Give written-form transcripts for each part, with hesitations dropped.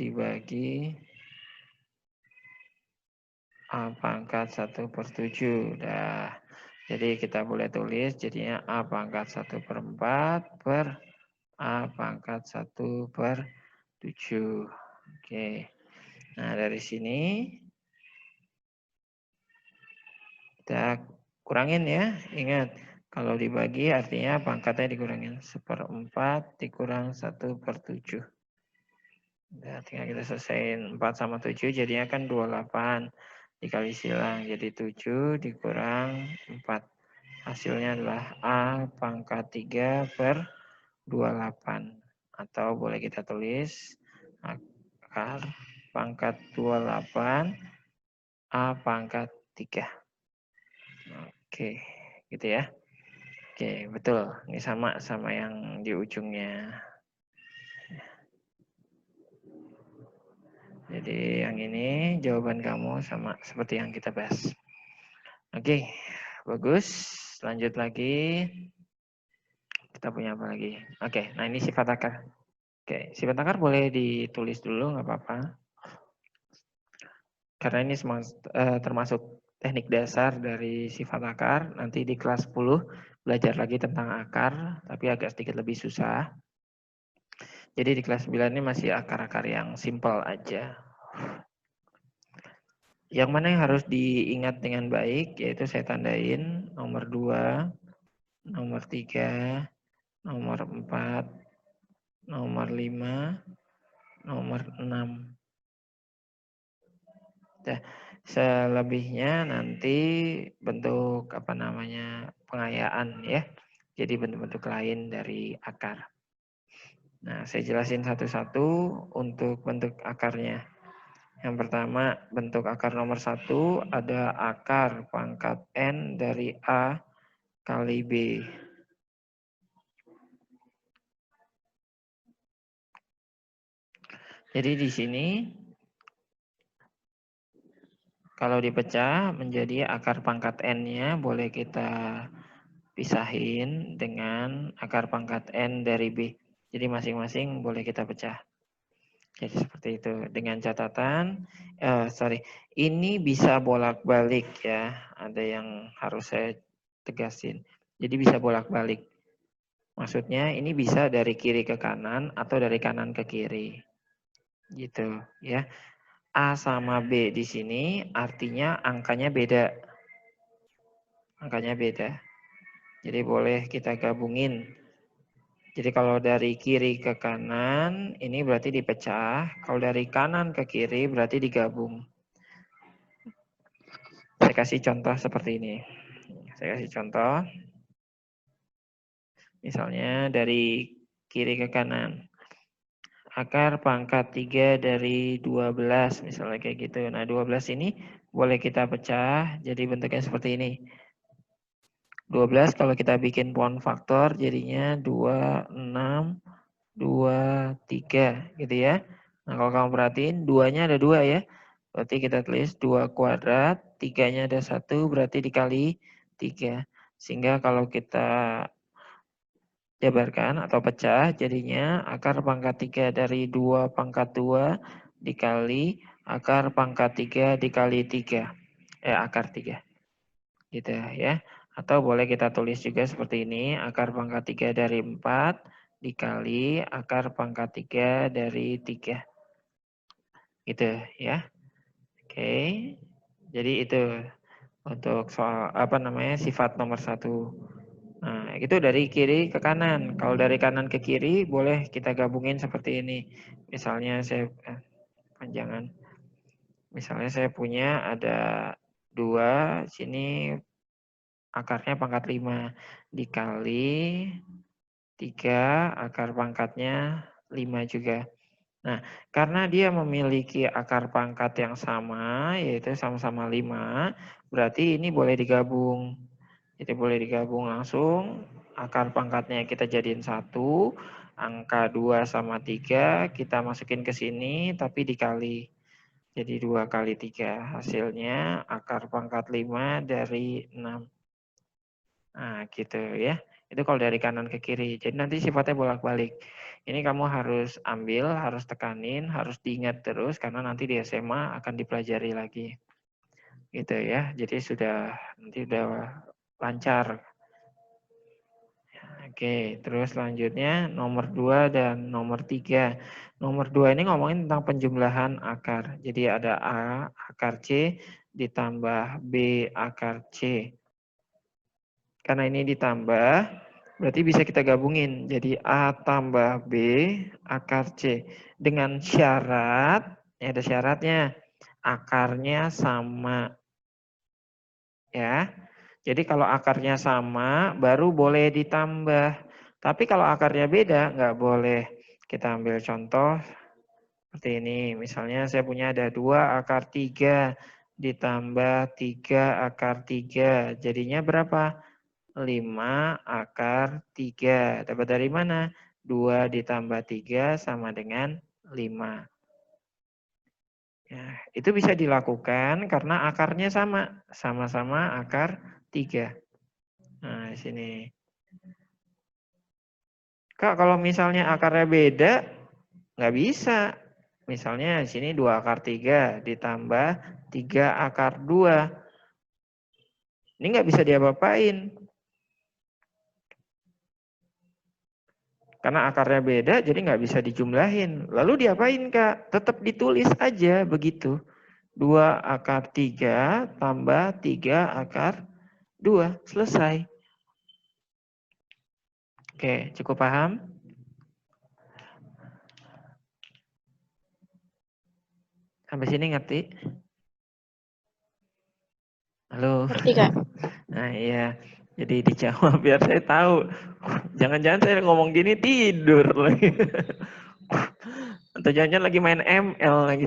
dibagi A pangkat 1/7. Dah. Jadi kita boleh tulis jadinya A pangkat 1/4 per A pangkat 1/7. Oke. Nah, dari sini kita kurangin ya. Ingat, kalau dibagi artinya pangkatnya dikurangin. 1/4 dikurang 1/7. Nah, tinggal kita selesaiin 4 sama 7 jadinya kan 28. Dikali silang jadi 7 dikurang 4. Hasilnya adalah A pangkat 3/28. Atau boleh kita tulis akar pangkat 28 A pangkat 3. Oke, gitu ya. Oke, betul. Ini sama yang di ujungnya. Jadi yang ini jawaban kamu sama seperti yang kita bahas. Oke, bagus. Lanjut lagi. Kita punya apa lagi? Oke, nah ini sifat akar. Oke, sifat akar boleh ditulis dulu, nggak apa-apa. Karena ini termasuk teknik dasar dari sifat akar. Nanti di kelas 10 belajar lagi tentang akar, tapi agak sedikit lebih susah. Jadi di kelas 9 ini masih akar-akar yang simple aja. Yang mana yang harus diingat dengan baik, yaitu saya tandain nomor 2, nomor 3, nomor 4, nomor 5, nomor 6. Nah, selebihnya nanti bentuk pengayaan ya. Jadi bentuk-bentuk lain dari akar. Nah, saya jelasin satu-satu untuk bentuk akarnya. Yang pertama, bentuk akar nomor 1 ada akar pangkat N dari A kali B. Jadi di sini kalau dipecah menjadi akar pangkat N-nya boleh kita pisahin dengan akar pangkat N dari B. Jadi masing-masing boleh kita pecah. Jadi seperti itu. Dengan catatan, ini bisa bolak-balik ya. Ada yang harus saya tegasin. Jadi bisa bolak-balik. Maksudnya ini bisa dari kiri ke kanan atau dari kanan ke kiri. Gitu ya. A sama B di sini artinya angkanya beda. Angkanya beda. Jadi boleh kita gabungin. Jadi kalau dari kiri ke kanan, ini berarti dipecah. Kalau dari kanan ke kiri, berarti digabung. Saya kasih contoh seperti ini. Saya kasih contoh. Misalnya dari kiri ke kanan. Akar pangkat 3 dari 12, misalnya kayak gitu. Nah, 12 ini boleh kita pecah, jadi bentuknya seperti ini. 12 kalau kita bikin pohon faktor, jadinya 2, 6, 2, 3 gitu ya. Nah, kalau kamu perhatiin 2-nya ada 2 ya. Berarti kita tulis 2 kuadrat, 3-nya ada 1 berarti dikali 3. Sehingga kalau kita jabarkan atau pecah jadinya akar pangkat 3 dari 2 pangkat 2 dikali akar pangkat 3 dikali 3. Akar 3. Gitu ya. Atau boleh kita tulis juga seperti ini, akar pangkat 3 dari 4 dikali akar pangkat 3 dari 3. Gitu ya. Oke. Jadi itu untuk soal sifat nomor 1. Nah, itu dari kiri ke kanan. Kalau dari kanan ke kiri boleh kita gabungin seperti ini. Misalnya panjangan. Misalnya saya punya ada 2, sini akarnya pangkat 5 dikali 3 akar pangkatnya 5 juga. Nah, karena dia memiliki akar pangkat yang sama, yaitu sama-sama 5, berarti ini boleh digabung. Jadi boleh digabung langsung, akar pangkatnya kita jadiin 1, angka 2 sama 3 kita masukin ke sini, tapi dikali. Jadi 2 kali 3, hasilnya akar pangkat 5 dari 6. Nah, gitu ya. Itu kalau dari kanan ke kiri. Jadi nanti sifatnya bolak-balik. Ini kamu harus ambil, harus tekanin, harus diingat terus karena nanti di SMA akan dipelajari lagi. Gitu ya. Jadi nanti udah lancar. Oke, terus selanjutnya nomor 2 dan nomor 3. Nomor 2 ini ngomongin tentang penjumlahan akar. Jadi ada A akar C ditambah B akar C. Karena ini ditambah, berarti bisa kita gabungin. Jadi A tambah B akar C. Dengan syarat, ya ada syaratnya, akarnya sama. Ya. Jadi kalau akarnya sama, baru boleh ditambah. Tapi kalau akarnya beda, nggak boleh. Kita ambil contoh seperti ini. Misalnya saya punya ada 2 akar 3 ditambah 3 akar 3. Jadinya berapa? 5 akar 3. Dapat dari mana? 2 ditambah 3 sama dengan 5. Ya, itu bisa dilakukan karena akarnya sama. Sama-sama akar 3. Nah, di sini. Kak, kalau misalnya akarnya beda, nggak bisa. Misalnya di sini 2 akar 3 ditambah 3 akar 2. Ini nggak bisa diapa-apain. Karena akarnya beda, jadi nggak bisa dijumlahin. Lalu diapain, Kak? Tetap ditulis aja begitu. 2 akar 3 tambah 3 akar 2. Selesai. Oke, cukup paham? Sampai sini ngerti? Halo? Ngerti, Kak. Nah, iya. Jadi dijawab biar saya tahu. Jangan-jangan saya ngomong gini tidur lagi. Atau jangan-jangan lagi main ML lagi.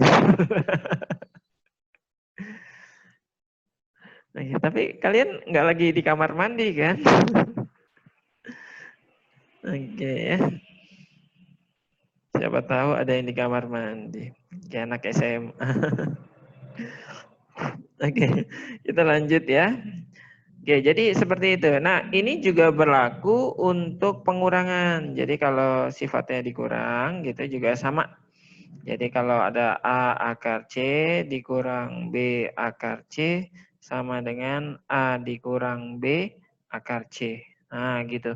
Nah, ya, tapi kalian nggak lagi di kamar mandi kan? Oke ya. Siapa tahu ada yang di kamar mandi. Kayak anak SMA. Oke, kita lanjut ya. Oke, jadi seperti itu. Nah, ini juga berlaku untuk pengurangan. Jadi kalau sifatnya dikurang gitu juga sama. Jadi kalau ada A akar C dikurang B akar C sama dengan A dikurang B akar C. Nah, gitu.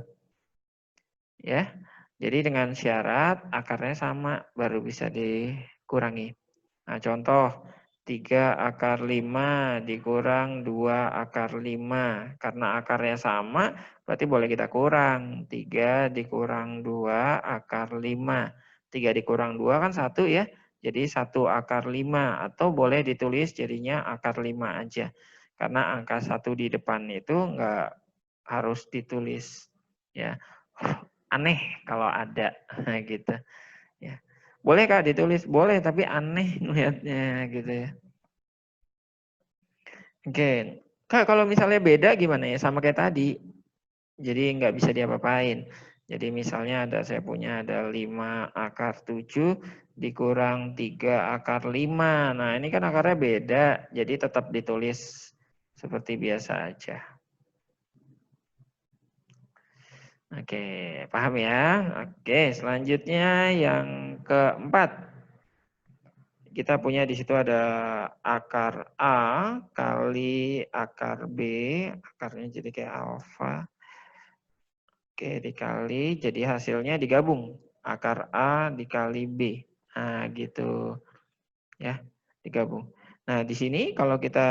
Ya. Jadi dengan syarat akarnya sama baru bisa dikurangi. Nah, contoh 3 akar 5 dikurang 2 akar 5. Karena akarnya sama, berarti boleh kita kurang. 3 dikurang 2 akar 5. 3 dikurang 2 kan 1 ya. Jadi 1 akar 5. Atau boleh ditulis jadinya akar 5 aja. Karena angka 1 di depan itu enggak harus ditulis. Ya, aneh kalau ada gitu ya. Boleh Kak ditulis? Boleh, tapi aneh ngelihatnya gitu ya. Oke. Kak, kalau misalnya beda gimana ya? Sama kayak tadi. Jadi nggak bisa diapa-apain. Jadi misalnya saya punya ada 5 akar 7 dikurang 3 akar 5. Nah, ini kan akarnya beda. Jadi tetap ditulis seperti biasa aja. Oke, paham ya? Oke, selanjutnya yang keempat. Kita punya di situ ada akar A kali akar B, akarnya jadi kayak alfa. Oke, dikali, jadi hasilnya digabung. Akar A dikali B. Nah, gitu. Ya, digabung. Nah, di sini kalau kita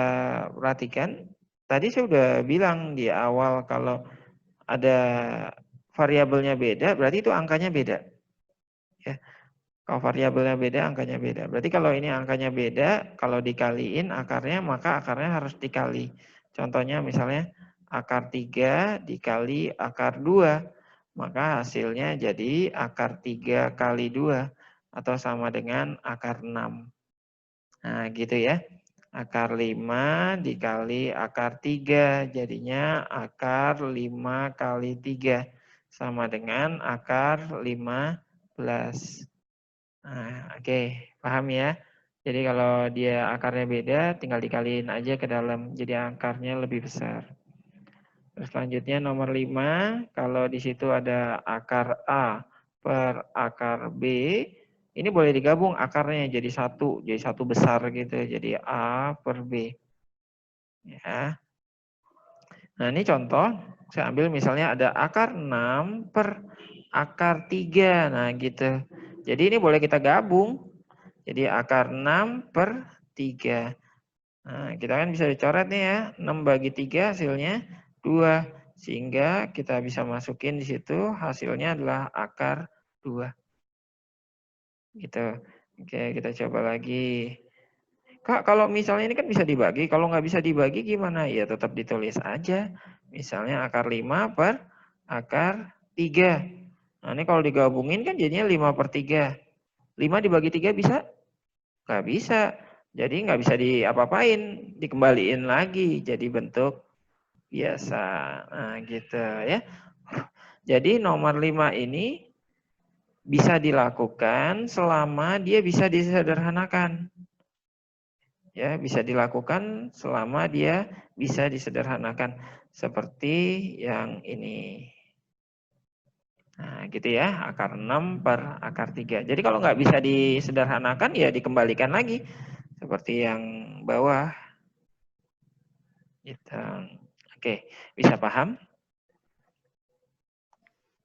perhatikan, tadi saya sudah bilang di awal kalau ada variabelnya beda, berarti itu angkanya beda. Ya. Kalau variabelnya beda, angkanya beda. Berarti kalau ini angkanya beda, kalau dikaliin akarnya, maka akarnya harus dikali. Contohnya misalnya akar 3 dikali akar 2. Maka hasilnya jadi akar 3 kali 2. Atau sama dengan akar 6. Nah gitu ya. Akar 5 dikali akar 3. Jadinya akar 5 kali 3. Sama dengan akar 15. Nah, oke, paham ya. Jadi kalau dia akarnya beda, tinggal dikaliin aja ke dalam, jadi akarnya lebih besar. Terus selanjutnya nomor 5, kalau di situ ada akar A per akar B, ini boleh digabung akarnya jadi satu besar gitu, jadi A per B. Ya. Nah ini contoh, saya ambil misalnya ada akar 6 per akar 3, nah gitu. Jadi ini boleh kita gabung, jadi akar 6 per 3. Nah, kita kan bisa dicoret nih ya, 6 bagi 3 hasilnya 2. Sehingga kita bisa masukin di situ hasilnya adalah akar 2. Gitu. Oke, kita coba lagi. Kak, kalau misalnya ini kan bisa dibagi, kalau nggak bisa dibagi gimana? Ya tetap ditulis aja. Misalnya akar 5 per akar 3. Nah, ini kalau digabungin kan jadinya 5 per 3. 5 dibagi 3 bisa? Nggak bisa. Jadi nggak bisa diapa-apain, dikembaliin lagi jadi bentuk biasa. Nah, gitu ya. Jadi nomor 5 ini bisa dilakukan selama dia bisa disederhanakan. Ya, bisa dilakukan selama dia bisa disederhanakan seperti yang ini. Nah, gitu ya, akar 6 per akar 3. Jadi kalau nggak bisa disederhanakan ya dikembalikan lagi seperti yang bawah. Gitu. Oke, bisa paham?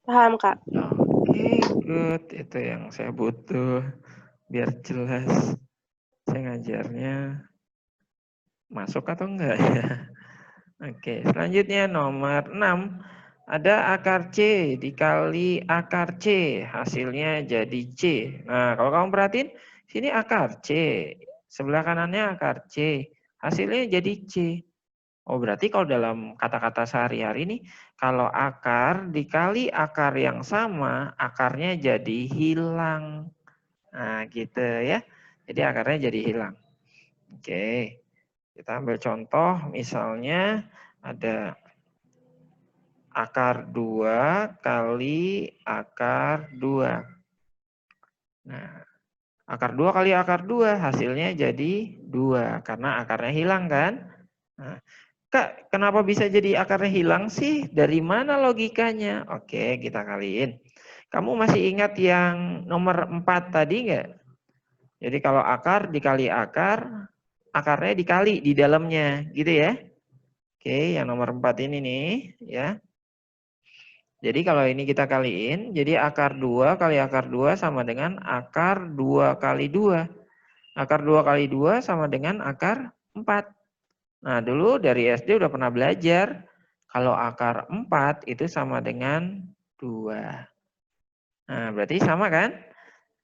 Paham, Kak. Oke, good. Itu yang saya butuh biar jelas saya ngajarnya masuk atau enggak ya. Oke, selanjutnya nomor 6. Ada akar C dikali akar C, hasilnya jadi C. Nah, kalau kamu perhatiin, sini akar C, sebelah kanannya akar C, hasilnya jadi C. Oh, berarti kalau dalam kata-kata sehari-hari nih, kalau akar dikali akar yang sama, akarnya jadi hilang. Nah, gitu ya. Jadi akarnya jadi hilang. Oke, kita ambil contoh, misalnya ada akar 2 kali akar 2. Nah, akar 2 kali akar 2 hasilnya jadi 2 karena akarnya hilang kan? Nah, Kak, kenapa bisa jadi akarnya hilang sih? Dari mana logikanya? Oke, kita kaliin. Kamu masih ingat yang nomor 4 tadi nggak? Jadi kalau akar dikali akar, akarnya dikali di dalamnya, gitu ya. Oke, yang nomor 4 ini nih, ya. Jadi kalau ini kita kaliin, jadi akar 2 kali akar 2 sama dengan akar 2 kali 2. Akar 2 kali 2 sama dengan akar 4. Nah, dulu dari SD udah pernah belajar, kalau akar 4 itu sama dengan 2. Nah, berarti sama kan?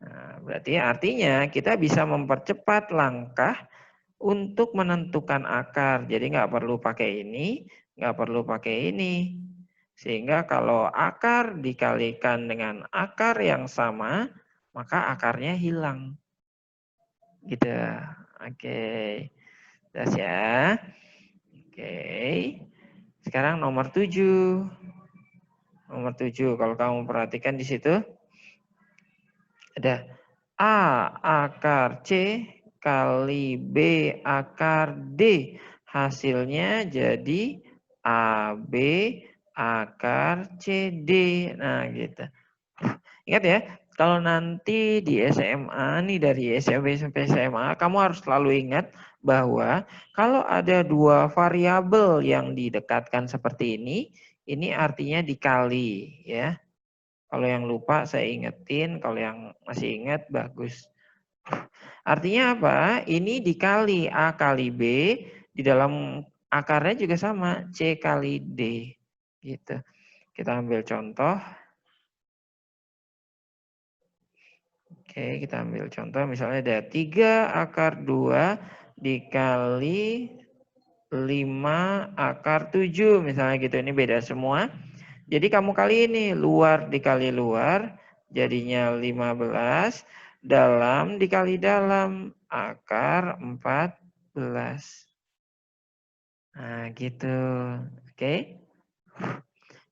Nah, berarti artinya kita bisa mempercepat langkah untuk menentukan akar. Jadi nggak perlu pakai ini, nggak perlu pakai ini. Sehingga kalau akar dikalikan dengan akar yang sama, maka akarnya hilang. Gitu. Oke. Jelas ya. Oke. Sekarang nomor 7. Nomor 7, kalau kamu perhatikan di situ ada A akar C kali B akar D. Hasilnya jadi AB akar CD. Nah, gitu. Ingat ya, kalau nanti di SMA nih dari SMP sampai SMA, kamu harus selalu ingat bahwa kalau ada dua variabel yang didekatkan seperti ini artinya dikali ya. Kalau yang lupa saya ingetin, kalau yang masih ingat bagus. Artinya apa? Ini dikali A kali B, di dalam akarnya juga sama, C kali D. Gitu. Kita ambil contoh. Oke, kita ambil contoh. Misalnya ada 3 akar 2 dikali 5 akar 7. Misalnya gitu, ini beda semua. Jadi kamu kali ini, luar dikali luar, jadinya 15. Dalam dikali dalam, akar 14. Nah, gitu. Oke.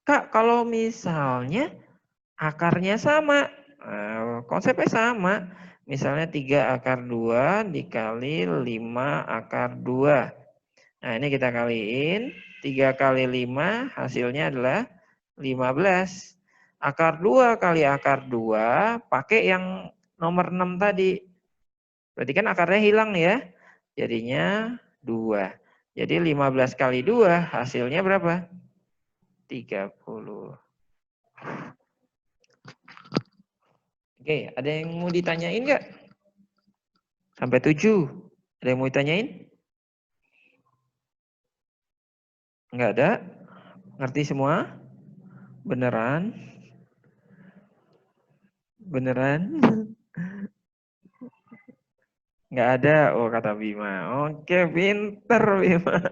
Kak, kalau misalnya akarnya sama, konsepnya sama. Misalnya 3 akar 2 dikali 5 akar 2. Nah, ini kita kaliin. 3 kali 5 hasilnya adalah 15. Akar 2 kali akar 2 pakai yang nomor 6 tadi. Berarti kan akarnya hilang ya. Jadinya 2. Jadi 15 kali 2 hasilnya berapa? 30. Oke, ada yang mau ditanyain nggak? Sampai 7. Ada yang mau ditanyain? Nggak ada? Ngerti semua? Beneran? Beneran? Nggak ada? Oh, kata Bima. Oke, pinter Bima.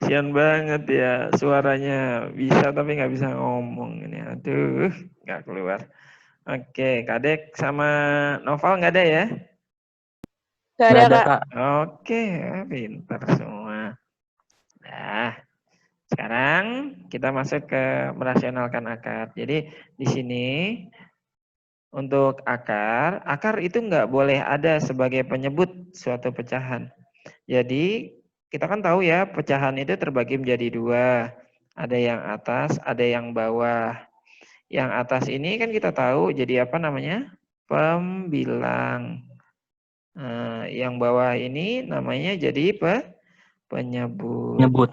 Sian banget ya, suaranya bisa tapi nggak bisa ngomong ini. Aduh, nggak keluar. Oke, Kadek sama Noval nggak ada ya? Nggak ada, Kak. Oke, pinter semua. Nah, sekarang kita masuk ke merasionalkan akar. Jadi di sini untuk akar itu nggak boleh ada sebagai penyebut suatu pecahan. Jadi kita kan tahu ya pecahan itu terbagi menjadi 2. Ada yang atas, ada yang bawah. Yang atas ini kan kita tahu jadi apa namanya? Pembilang. Yang bawah ini namanya jadi penyebut.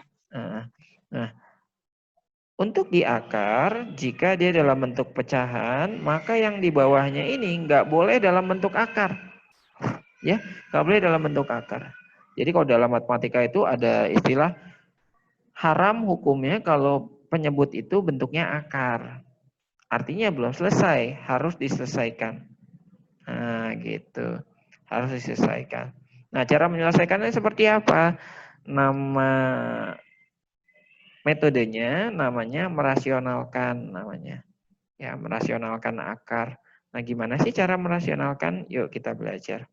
Nah, untuk di akar, jika dia dalam bentuk pecahan, maka yang di bawahnya ini nggak boleh dalam bentuk akar. Ya, nggak boleh dalam bentuk akar. Jadi kalau dalam matematika itu ada istilah haram hukumnya kalau penyebut itu bentuknya akar. Artinya belum selesai, harus diselesaikan. Nah, gitu. Harus diselesaikan. Nah, cara menyelesaikannya seperti apa? Nama metodenya namanya merasionalkan namanya. Ya, merasionalkan akar. Nah, gimana sih cara merasionalkan? Yuk kita belajar.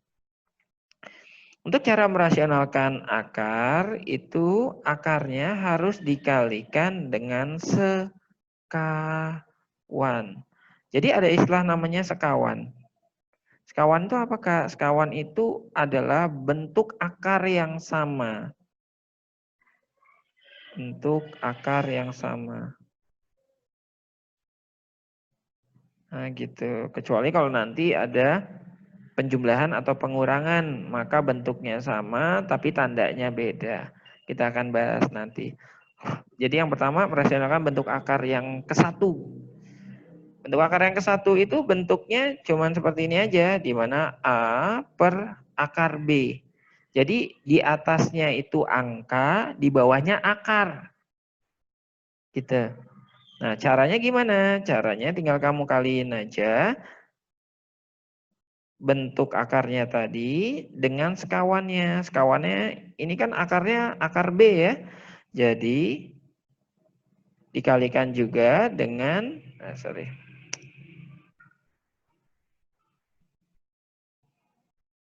Untuk cara merasionalkan akar, itu akarnya harus dikalikan dengan sekawan. Jadi ada istilah namanya sekawan. Sekawan itu apa, Kak? Sekawan itu adalah bentuk akar yang sama. Bentuk akar yang sama. Nah, gitu. Kecuali kalau nanti ada penjumlahan atau pengurangan, maka bentuknya sama tapi tandanya beda. Kita akan bahas nanti. Jadi yang pertama merasionalkan bentuk akar yang ke-1. Bentuk akar yang ke-1 itu bentuknya cuman seperti ini aja, di mana A per akar B. Jadi di atasnya itu angka, di bawahnya akar. Gitu. Nah, caranya gimana? Caranya tinggal kamu kaliin aja bentuk akarnya tadi dengan sekawannya. Sekawannya ini kan akarnya akar B ya. Jadi dikalikan juga dengan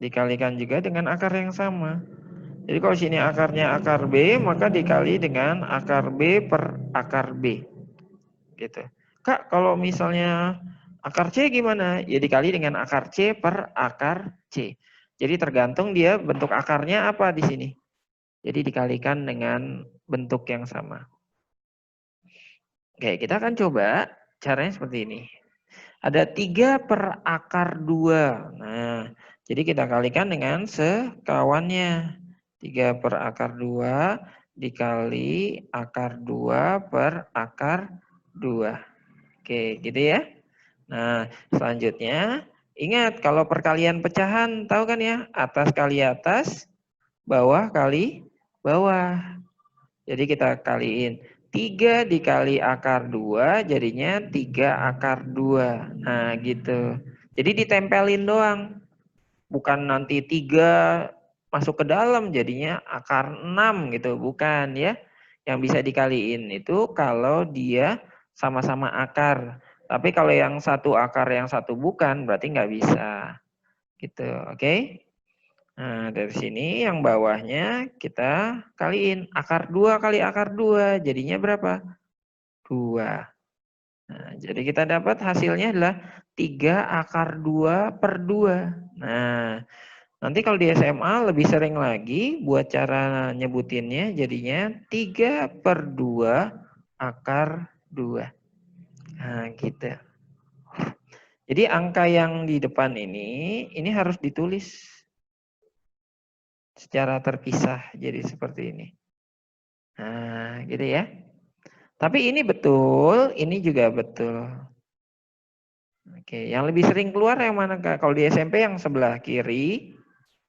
dikalikan juga dengan akar yang sama. Jadi kalau sini akarnya akar B, maka dikali dengan akar B per akar B. Gitu. Kak, kalau misalnya akar C gimana? Ya dikali dengan akar C per akar C. Jadi tergantung dia bentuk akarnya apa di sini. Jadi dikalikan dengan bentuk yang sama. Oke, kita akan coba caranya seperti ini. Ada 3 per akar 2. Nah, jadi kita kalikan dengan sekawannya. 3 per akar 2 dikali akar 2 per akar 2. Oke, gitu ya. Nah, selanjutnya ingat kalau perkalian pecahan, tahu kan ya? Atas kali atas, bawah kali bawah. Jadi kita kaliin 3 dikali akar 2 jadinya 3 akar 2. Nah gitu. Jadi ditempelin doang. Bukan nanti 3 masuk ke dalam jadinya akar 6 gitu. Bukan ya. Yang bisa dikaliin itu kalau dia sama-sama akar. Tapi kalau yang satu akar yang satu bukan berarti nggak bisa. Gitu. Oke. Nah, dari sini yang bawahnya kita kaliin. Akar 2 kali akar 2, jadinya berapa? 2. Nah, jadi kita dapat hasilnya adalah 3 akar 2 per 2. Nah, Nanti kalau di SMA lebih sering lagi buat cara nyebutinnya jadinya 3/2 akar 2. Nah, gitu. Jadi angka yang di depan ini harus ditulis secara terpisah jadi seperti ini. Nah, gitu ya. Tapi ini betul, ini juga betul. Oke, yang lebih sering keluar yang mana Kak? Kalau di SMP yang sebelah kiri,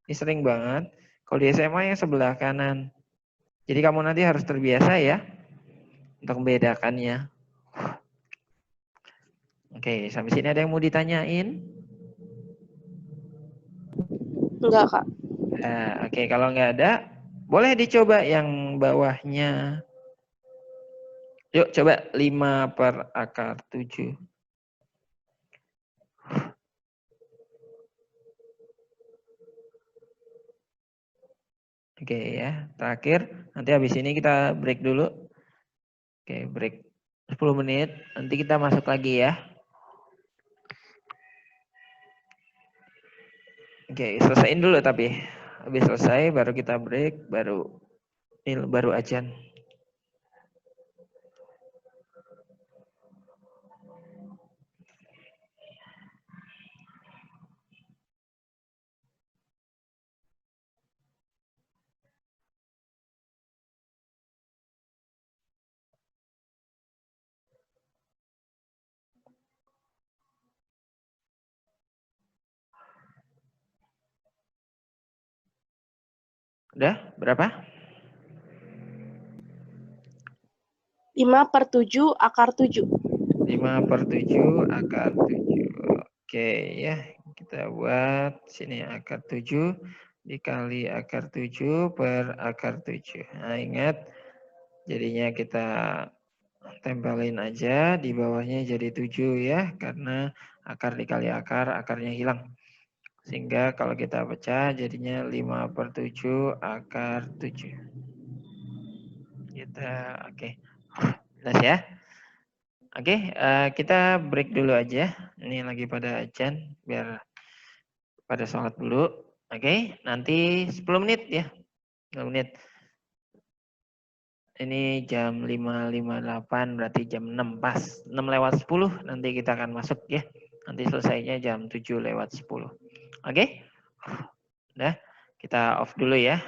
ini sering banget. Kalau di SMA yang sebelah kanan. Jadi kamu nanti harus terbiasa ya untuk membedakannya. Oke, sampai sini ada yang mau ditanyain? Enggak, Kak. Nah, oke, kalau nggak ada, boleh dicoba yang bawahnya. Yuk, coba 5/7. Oke ya, terakhir. Nanti habis ini kita break dulu. Oke, break 10 menit. Nanti kita masuk lagi ya. Oke, selesaiin dulu tapi. Habis selesai baru kita break, baru ajan. Udah? Berapa? 5/7 akar 7. 5/7 akar 7. Oke ya, kita buat sini akar 7 dikali akar 7 per akar 7. Nah, ingat jadinya kita tempelin aja di bawahnya jadi 7 ya, karena akar dikali akar, akarnya hilang. Sehingga kalau kita pecah jadinya 5/7 akar 7. Kita, oke. Jelas ya? Oke, kita break dulu aja. Ini lagi pada ajan, biar pada sholat dulu. Oke, nanti 10 menit ya. 10 menit. Ini jam 5.58, berarti jam 6 pas. 6:10 nanti kita akan masuk ya. Nanti selesainya jam 7:10. Oke? Udah, kita off dulu ya.